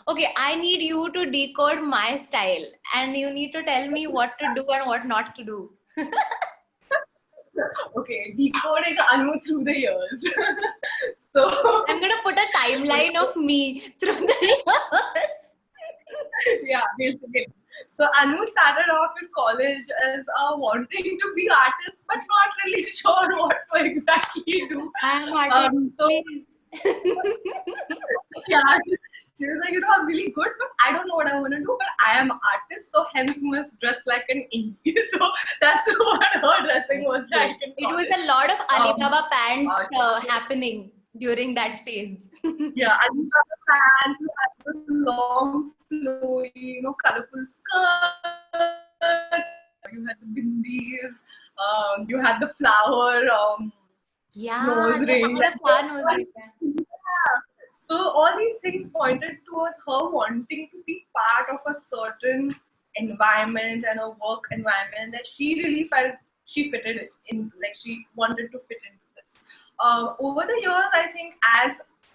Okay, I need you to decode my style and you need to tell me what to do and what not to do. Okay, decoding Anu through the years. So I'm gonna put a timeline of me through the years. yeah, basically. So Anu started off in college as wanting to be artist, but not really sure what to exactly do. I am artist, So please. yeah, she was like, I'm really good, but I don't know what I want to do. But I am artist, so hence must dress like an indie. So that's what her dressing was like in It was college. a lot of Alibaba pants Uh, happening during that phase. Yeah, and you have the pants, you have the long, flowy, colorful skirts, you had the bindis, you had the flower Yeah, nose they ring. had a fun nose ring. Yeah. So all these things pointed towards her wanting to be part of a certain environment and a work environment that she really felt she fitted in, like she wanted to fit into this. Over the years, I think as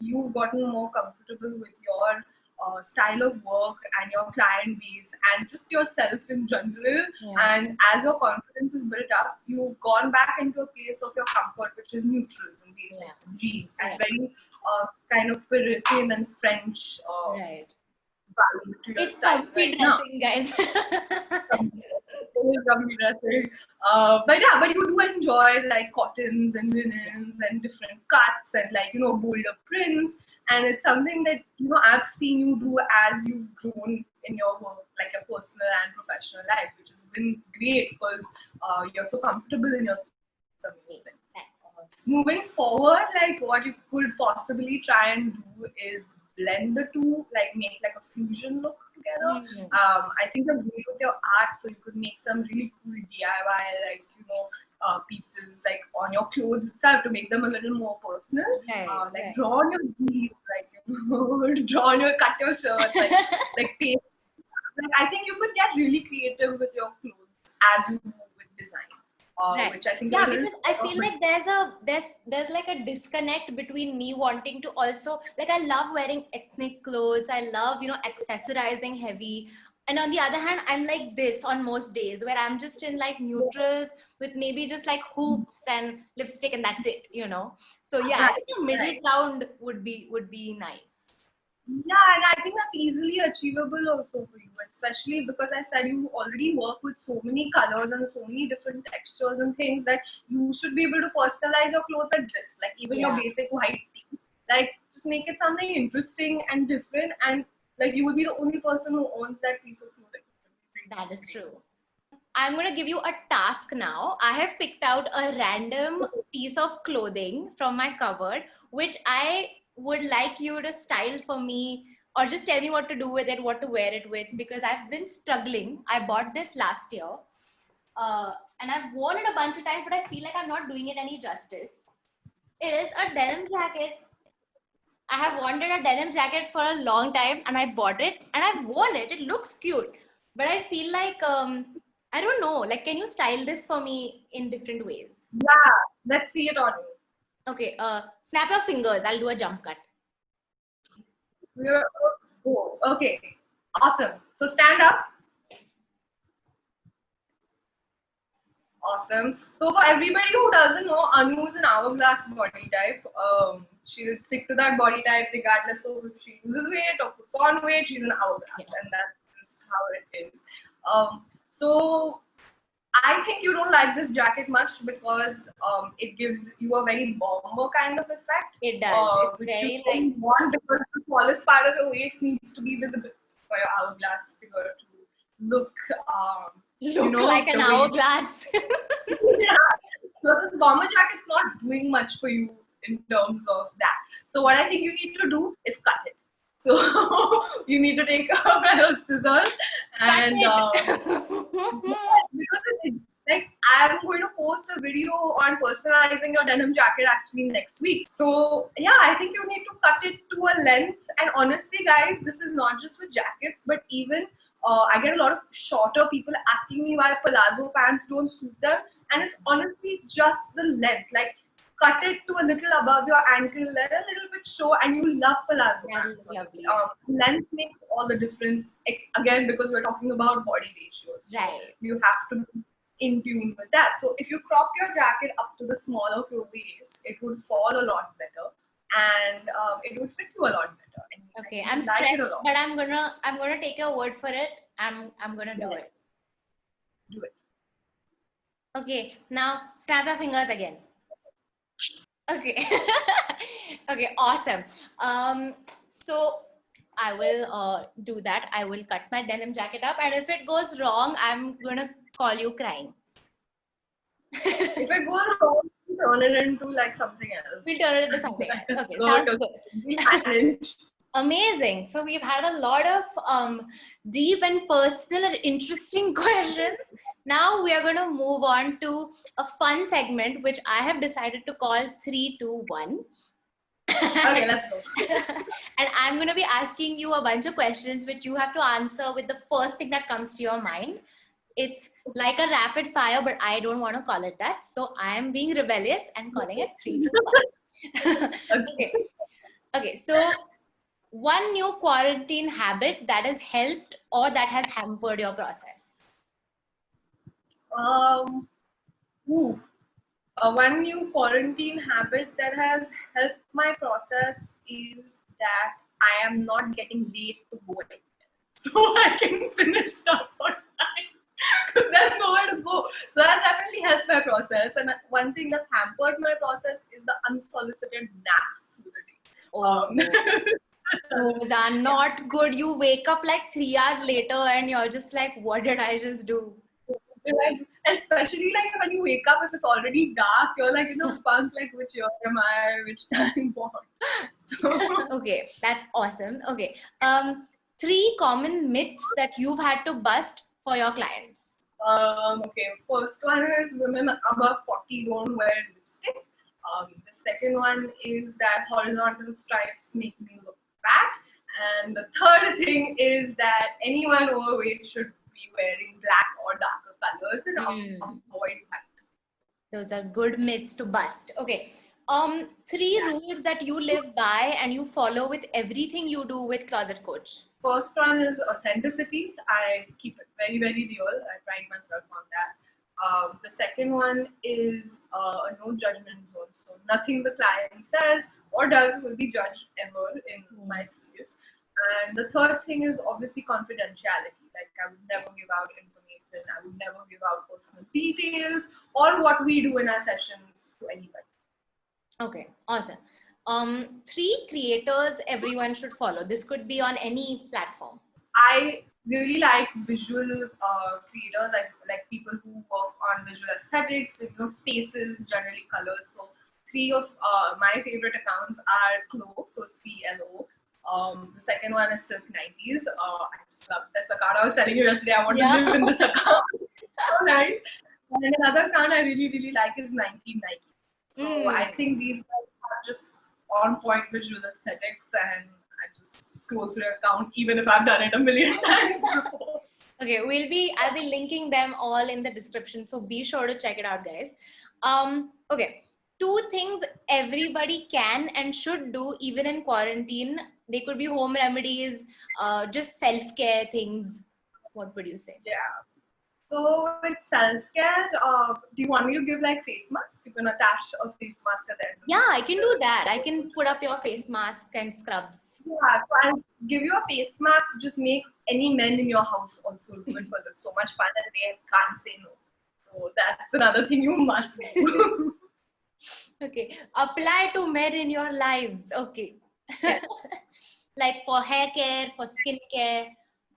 you've gotten more comfortable with your style of work and your client base and just yourself in general, Yeah. and as your confidence is built up, you've gone back into a place of your comfort, which is neutrals and basics and jeans and very kind of Parisian and French Right. value to your It's style comfy right now. dressing, guys. Lovely dressing. But yeah, but you do enjoy like cottons and linens and different cuts and like bolder prints, and it's something that I've seen you do as you've grown in your work, like your personal and professional life, which has been great because you're so comfortable in your skin. It's amazing. Moving forward, like what you could possibly try and do is blend the two, like make like a fusion look together. Mhm. I think you're great with your art, so you could make some really cool DIY, like pieces like on your clothes itself to make them a little more personal. Right, Like right. draw on your sleeves, like draw on your cut your shirt, like paste. Like I think you could get really creative with your clothes as you move with design, Right. which I think Yeah, you're a little because I scared of, feel but like there's like a disconnect between me wanting to also, like, I love wearing ethnic clothes. I love, accessorizing heavy. And on the other hand, I'm like this on most days where I'm just in like neutrals with maybe just like hoops and lipstick and that's it. So yeah, I think right, a middle right. ground would be nice. Yeah, and I think that's easily achievable also for you, especially because I said you already work with so many colors and so many different textures and things that you should be able to personalize your clothes like this, like even your Yeah, basic white tee. Like just make it something interesting and different, and like you will be the only person who owns that piece of clothing. that is true. I'm going to give you a task now. I have picked out a random piece of clothing from my cupboard, which I would like you to style for me or just tell me what to do with it, what to wear it with, because I've been struggling. I bought this last year and I've worn it a bunch of times, but I feel like I'm not doing it any justice. It is a denim jacket. I have wanted a denim jacket for a long time and I bought it and I've worn it. It looks cute. But I feel like I don't know, like can you style this for me in different ways? Yeah, let's see it on you. Okay, snap your fingers. I'll do a jump cut. We're, oh, okay, awesome. So stand up. Awesome. So for everybody who doesn't know, Anu is an hourglass body type. She'll stick to that body type regardless of if she loses weight or puts on weight. She's an hourglass, Yeah. and that's just how it is. So I think you don't like this jacket much because it gives you a very bomber kind of effect, It does. It's which you very like don't want because the smallest part of your waist needs to be visible for your hourglass figure to look, look like an the way hourglass. yeah. So this bomber jacket's not doing much for you in terms of that. So what I think you need to do is cut it. So you need to take a pair of scissors Cut and it. because like I'm going to post a video on personalizing your denim jacket actually next week. So yeah, I think you need to cut it to a length. And honestly, guys, this is not just with jackets, but even I get a lot of shorter people asking me why palazzo pants don't suit them, and it's honestly just the length. Like cut it to a little above your ankle, let a little bit show, and you love palazzo That pants. is lovely. Length makes all the difference. Again, because we're talking about body ratios. So Right. you have to be in tune with that. So if you crop your jacket up to the small of your waist, it would fall a lot better, and it would fit you a lot better. And Okay, you I'm would like it stretched, a lot. but I'm gonna take your word for it. I'm gonna do it. Do it. Okay, now snap your fingers again. Okay. Okay, awesome. So I will do that. I will cut my denim jacket up, and if it goes wrong, I'm gonna call you crying. If it goes wrong, you turn it into like something else. We'll turn it into something Like else. a Okay, skirt sounds or good. something. We'll manage. Amazing. So we've had a lot of deep and personal and interesting questions. Now we are going to move on to a fun segment, which I have decided to call 3, 2, 1. Okay, let's go. And I'm going to be asking you a bunch of questions, which you have to answer with the first thing that comes to your mind. It's like a rapid fire, but I don't want to call it that. So I am being rebellious and calling it 3, 2, 1. Okay. Okay. So one new quarantine habit that has helped or that has hampered your process? One new quarantine habit that has helped my process is that I am not getting late to go anywhere. So I can finish stuff on time because there's nowhere to go. So that's definitely helped my process. And one thing that's hampered my process is the unsolicited naps through the day. Those are not good. You wake up like 3 hours later and you're just like, what did I just do? Like, especially like when you wake up, if it's already dark, you're like in a funk, like which year am I, which time what? So, Okay, that's awesome. Okay. 3 common myths that you've had to bust for your clients. okay, first one is women above 40 don't wear lipstick. The second one is that horizontal stripes make me look fat. And the third thing is that anyone overweight should be wearing black or darker colors and avoid white. Those are good myths to bust. Okay. 3 rules that you live by and you follow with everything you do with Closet Coach. First one is authenticity. I keep it very, very real. I pride myself on that. The second one is a no judgment zone. So nothing the client says or does will be judged ever in my space. And the third thing is obviously confidentiality. Like I would never give out information. I would never give out personal details or what we do in our sessions to anybody. Okay, awesome. 3 creators everyone should follow. This could be on any platform. I really like visual creators, like people who work on visual aesthetics, spaces, generally colors. So 3 of my favorite accounts are Clo, so CLO. The second one is Silk 90s. I just love this account. I was telling you yesterday I want to live in this account. So nice. And then another account I really, really like is 1990. So I think these guys are just on point visual aesthetics, and I just scroll through their account even if I've done it a million times before. Okay, I'll be linking them all in the description, so be sure to check it out, guys. Okay, 2 things everybody can and should do even in quarantine. They could be home remedies, just self-care things. What would you say? Yeah. So with self-care, do you want me to give like face masks? You can attach a face mask at the end. Yeah, I can do that. I can put up your face mask and scrubs. Yeah, so I'll give you a face mask. Just make any men in your house also do it because it's so much fun and they can't say no. So that's another thing you must do. Okay, apply to men in your lives. Okay. Like for hair care, for skin care,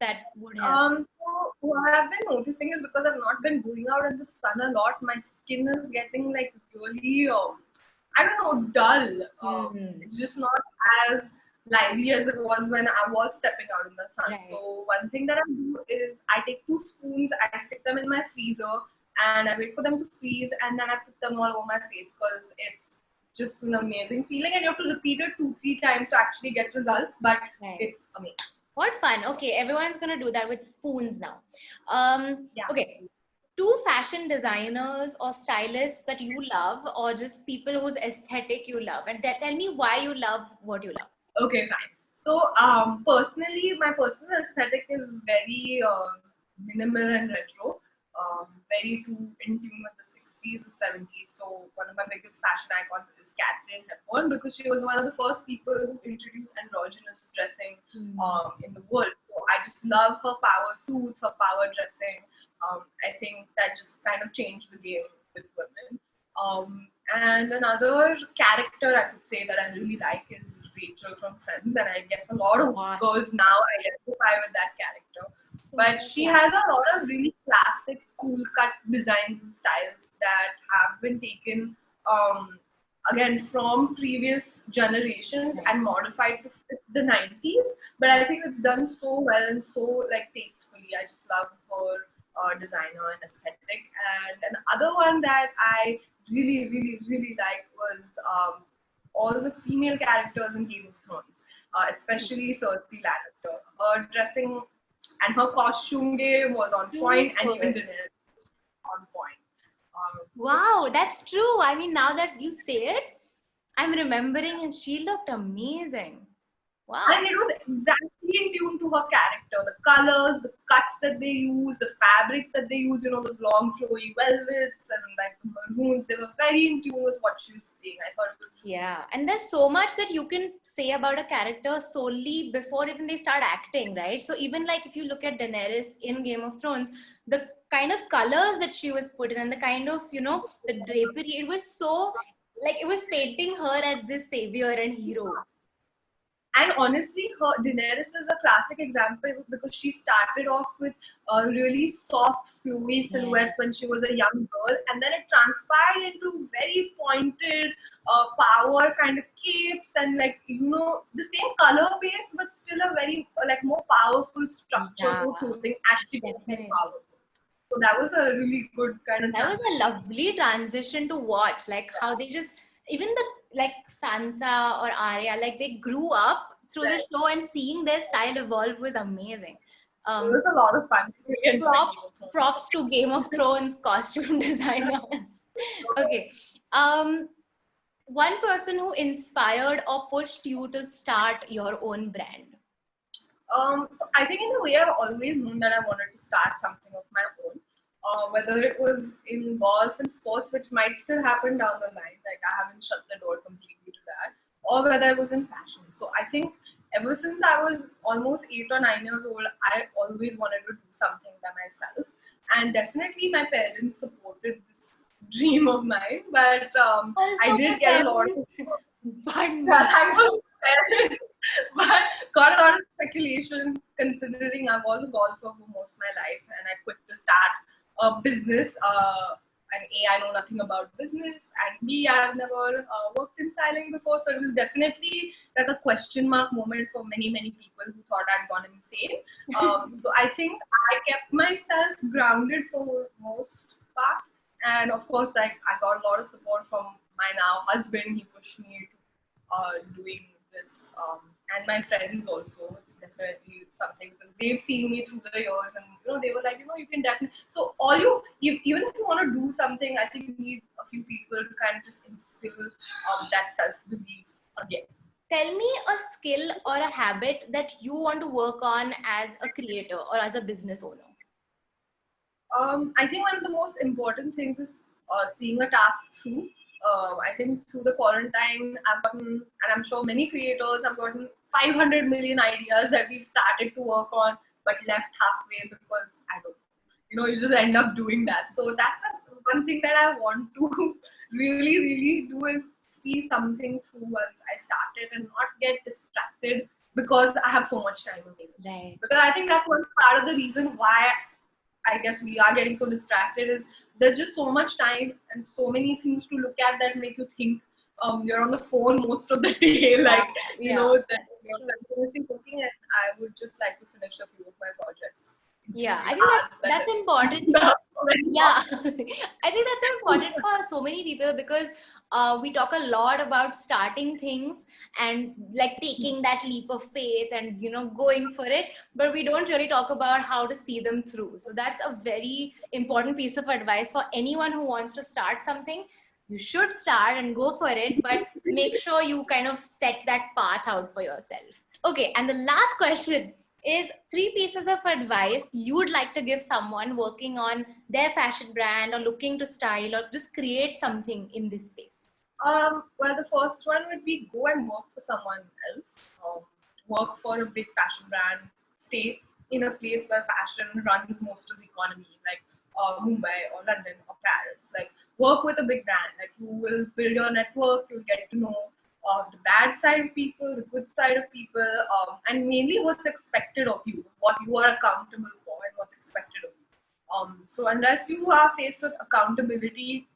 that would help. So what I've been noticing is because I've not been going out in the sun a lot, my skin is getting like really, I don't know, dull. It's just not as lively as it was when I was stepping out in the sun. Right. So one thing that I do is I take 2 spoons, I stick them in my freezer, and I wait for them to freeze, and then I put them all over my face because it's just an amazing feeling, and you have to repeat it 2-3 times to actually get results, but it's amazing. What fun. Okay, everyone's gonna do that with spoons now. Yeah. Okay, 2 fashion designers or stylists that you love, or just people whose aesthetic you love, and tell me why you love what you love. Okay, fine. So, personally, my personal aesthetic is very minimal and retro, very too in tune with the 60s, the 70s. So, one of my biggest fashion icons is Catherine Hepburn because she was one of the first people who introduced androgynous dressing in the world. So, I just love her power suits, her power dressing. I think that just kind of changed the game with women. And another character I could say that I really like is Rachel from Friends, and I guess a lot of Awesome. girls now identify with that character. But Super she has classic. a lot of really classic, cool cut designs and styles that have been taken again from previous generations Right. and modified to fit the 90s. But I think it's done so well and so like tastefully. I just love her designer and aesthetic. And another one that I really liked was all the female characters in Game of Thrones, especially Cersei Lannister. Her dressing and her costume game was on point, and even Super. Daenerys was on point. It's Wow, just that's true. I mean, now that you say it, I'm remembering and she looked amazing. and Wow. it was exactly in tune to her character. The colors, the cuts that they use, the fabrics that they use, those long flowy velvets and like the maroons, they were very in tune with what she was saying. I thought it was just Yeah, beautiful. and there's so much that you can say about a character solely before even they start acting, right? So even like if you look at Daenerys in Game of Thrones, the kind of colors that she was put in and the kind of, the drapery, it was so like it was painting her as this savior and hero. And honestly, her Daenerys is a classic example because she started off with really soft, flowy Right. silhouettes when she was a young girl, and then it transpired into very pointed, power kind of capes and like the same color base, but still a very like more powerful structure Yeah, to clothing as she got more definitely. powerful. So that was a really good kind of That was a transition to lovely see. transition to watch, like how they just even the like Sansa or Arya, like they grew up through the Right. show and seeing their style evolve was amazing. It Um, was a lot of fun. Really enjoyed Game of Thrones. props to Game of Thrones costume designers. Okay. Um, one person who inspired or pushed you to start your own brand. So I think in a way I've always known that I wanted to start something of my own. Whether it was in golf and sports, which might still happen down the line, like I haven't shut the door completely to that, or whether it was in fashion. So I think ever since I was almost 8 or 9 years old, I always wanted to do something by myself. And definitely my parents supported this dream of mine, but I Also, my did get a lot parents of fund yeah, me. thankful parents, but got a lot of speculation considering I was a golfer for most of my life and I quit to start a business. And A, I know nothing about business, and B, I've never worked in styling before, so it was definitely like a question mark moment for many people who thought I'd gone insane. So I think I kept myself grounded for most part, and of course, like I got a lot of support from my now husband. He pushed me to doing this. And my friends also, it's definitely something because they've seen me through the years and they were like, you can definitely. So all even if you want to do something, I think you need a few people to kind of just instill that self belief again. Tell me a skill or a habit that you want to work on as a creator or as a business owner. I think one of the most important things is seeing a task through. I think through the quarantine, I've gotten, and I'm sure many creators have gotten 500 million ideas that we've started to work on, but left halfway because I don't you just end up doing that. So that's one thing that I want to really do is see something through once I started and not get distracted because I have so much time available. Right. Because I think that's one part of the reason why I guess we are getting so distracted is there's just so much time and so many things to look at that make you think you're on the phone most of the day, Yeah, like yeah, that that's you're true. continuously looking at. I would just like to finish a few of my projects in Yeah, few I think hours. that's That important for, yeah. I think that's so important for so many people because we talk a lot about starting things and like taking that leap of faith and going for it, but we don't really talk about how to see them through. So that's a very important piece of advice for anyone who wants to start something. You should start and go for it, but make sure you kind of set that path out for yourself. Okay, and the last question is three pieces of advice you would like to give someone working on their fashion brand or looking to style or just create something in this space. Well, the first one would be go and work for someone else. Work for a big fashion brand. Stay in a place where fashion runs most of the economy, like Mumbai or London or Paris. Like work with a big brand. Like you will build your network. You'll get to know the bad side of people, the good side of people, and mainly what's expected of you, what you are accountable for, and what's expected of you. So unless you are faced with accountability,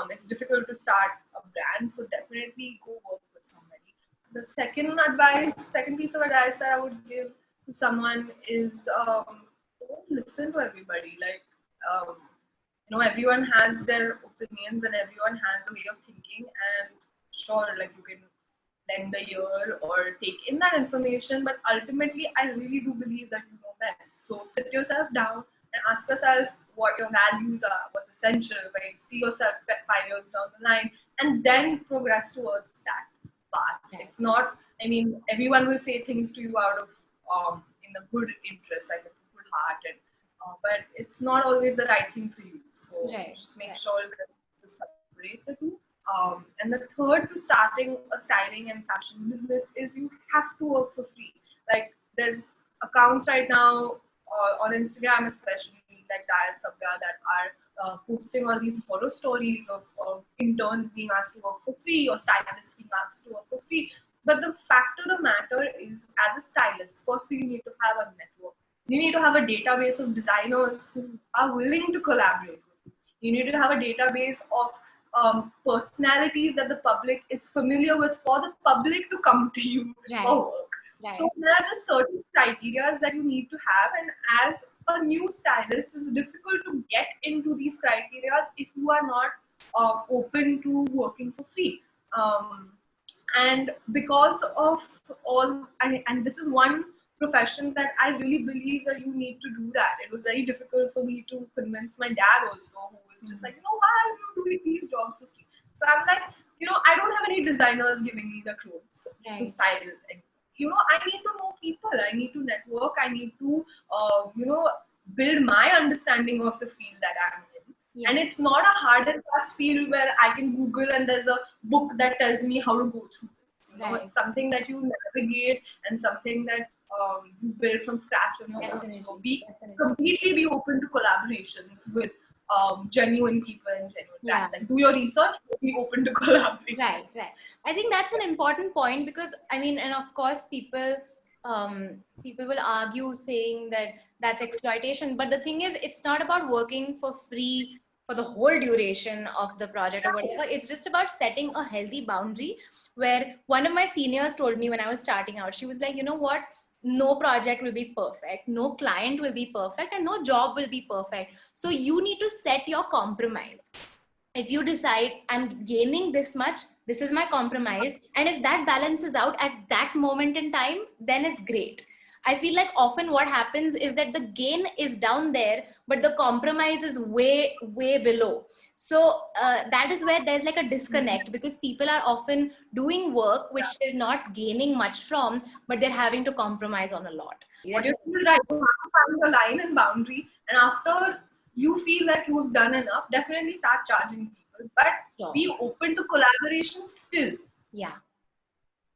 it's difficult to start a brand. So definitely go work with somebody. The second piece of advice that I would give to someone is don't listen to everybody. Like everyone has their opinions and everyone has a way of thinking. And sure, like you can lend a ear or take in that information, but ultimately, I really do believe that you know best. So sit yourself down and ask yourself what your values are, what's essential, where you see yourself 5 years down the line, and then progress towards that path. It's not, I mean, everyone will say things to you out of in a good interest, like with a good heart, and but it's not always the right thing for you. So just make sure that you separate the two. And the third to starting a styling and fashion business is you have to work for free. Like there's accounts right now on Instagram, especially like Dial Sabya, that are posting all these horror stories of interns being asked to work for free or stylists being asked to work for free. But the fact of the matter is, as a stylist, firstly you need to have a network. You need to have a database of designers who are willing to collaborate with you. You need to have a database of personalities that the public is familiar with for the public to come to you for work. So there are just certain criteria that you need to have, and as a new stylist, it's difficult to get into these criteria if you are not open to working for free. And because of all, and this is one profession that I really believe that you need to do that. It was very difficult for me to convince my dad also, who was just like, why are you doing these jobs for free? So I'm like, I don't have any designers giving me the clothes to style. And, I need to know people. I need to network. I need to, build my understanding of the field that I'm in. Yeah. And it's not a hard and fast field where I can Google and there's a book that tells me how to go through it. It's something that you navigate and something that you build from scratch on your own. So completely be open to collaborations with genuine people and genuine brands. Like do your research, be open to collaboration. Right. I think that's an important point because I mean, and of course, people will argue saying that that's exploitation. But the thing is, it's not about working for free for the whole duration of the project or whatever. It's just about setting a healthy boundary. Where one of my seniors told me when I was starting out, she was like, you know what? No project will be perfect, no client will be perfect, and no job will be perfect. So you need to set your compromise. If you decide I'm gaining this much, this is my compromise, and if that balances out at that moment in time, then it's great. I feel like often what happens is that the gain is down there, but the compromise is way below. So that is where there's like a disconnect, because people are often doing work which they're not gaining much from, but they're having to compromise on a lot. What you think is right. You have to find the line and boundary, and after you feel that you have done enough, definitely start charging people. But be open to collaboration still. Yeah,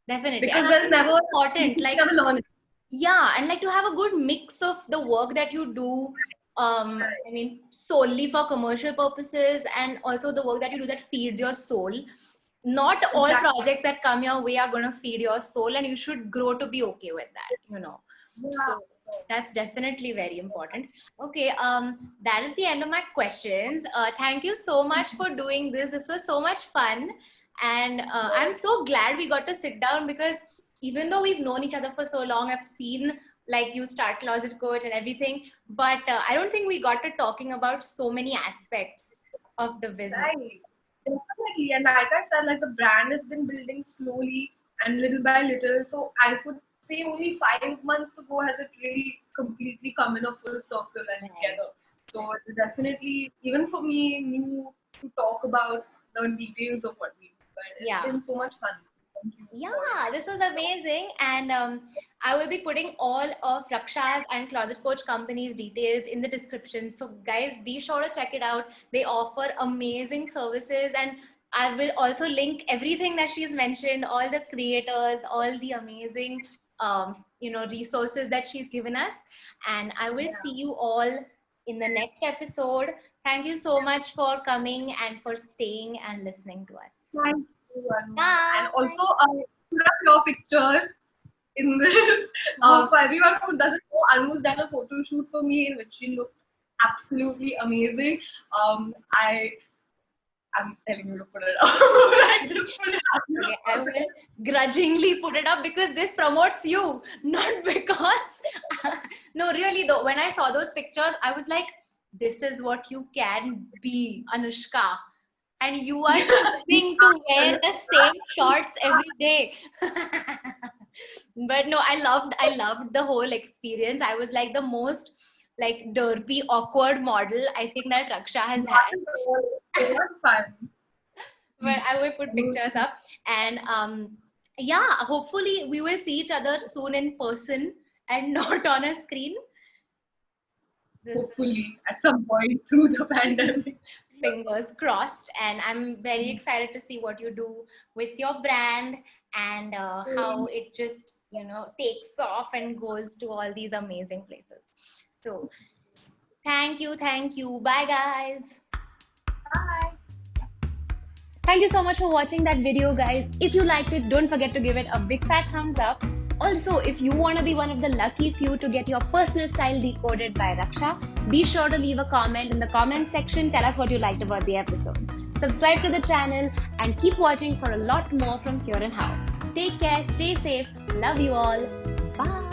definitely. Because there's never important. Like never learn it. Yeah, and like to have a good mix of the work that you do. I mean, solely for commercial purposes, and also the work that you do that feeds your soul. Not all projects that come your way are going to feed your soul, and you should grow to be okay with that. So that's definitely very important. Okay, that is the end of my questions. Thank you so much for doing this. This was so much fun, and I'm so glad we got to sit down, because even though we've known each other for so long, I've seen like you start Closet Coach and everything, but I don't think we got to talking about so many aspects of the business. Right. Definitely. And like I said, like the brand has been building slowly and little by little. So I would say only 5 months ago has it really completely come in a full circle and together. So it's definitely, even for me, new to talk about the details of what we do. But it's been so much fun. Thank you. Yeah, this was amazing. And I will be putting all of Raksha's and Closet Coach company's details in the description. So guys, be sure to check it out. They offer amazing services, and I will also link everything that she's mentioned, all the creators, all the amazing resources that she's given us. And I will see you all in the next episode. Thank you so much for coming and for staying and listening to us. Thank you, Anu. Bye. And also, put up your picture in this. For everyone who doesn't know, Anu's done a photo shoot for me in which she looked absolutely amazing. I'm telling you to put it up. Just put it up. Okay, I will grudgingly put it up because this promotes you, not because. No, really though, when I saw those pictures, I was like, this is what you can be, Anushka. And you are choosing to wear the same shorts every day. But no, I loved the whole experience. I was like the most derpy, awkward model I think that Raksha has had. It was fun. But I will put pictures up, and yeah, hopefully we will see each other soon in person and not on a screen. Hopefully, at some point through the pandemic. Fingers crossed. And I'm very excited to see what you do with your brand and how it just takes off and goes to all these amazing places. So thank you. Bye guys. Bye. Thank you so much for watching that video, guys. If you liked it, don't forget to give it a big fat thumbs up. Also, if you want to be one of the lucky few to get your personal style decoded by Raksha, be sure to leave a comment in the comment section. Tell us what you liked about the episode. Subscribe to the channel and keep watching for a lot more from Pure and How. Take care, stay safe, love you all. Bye.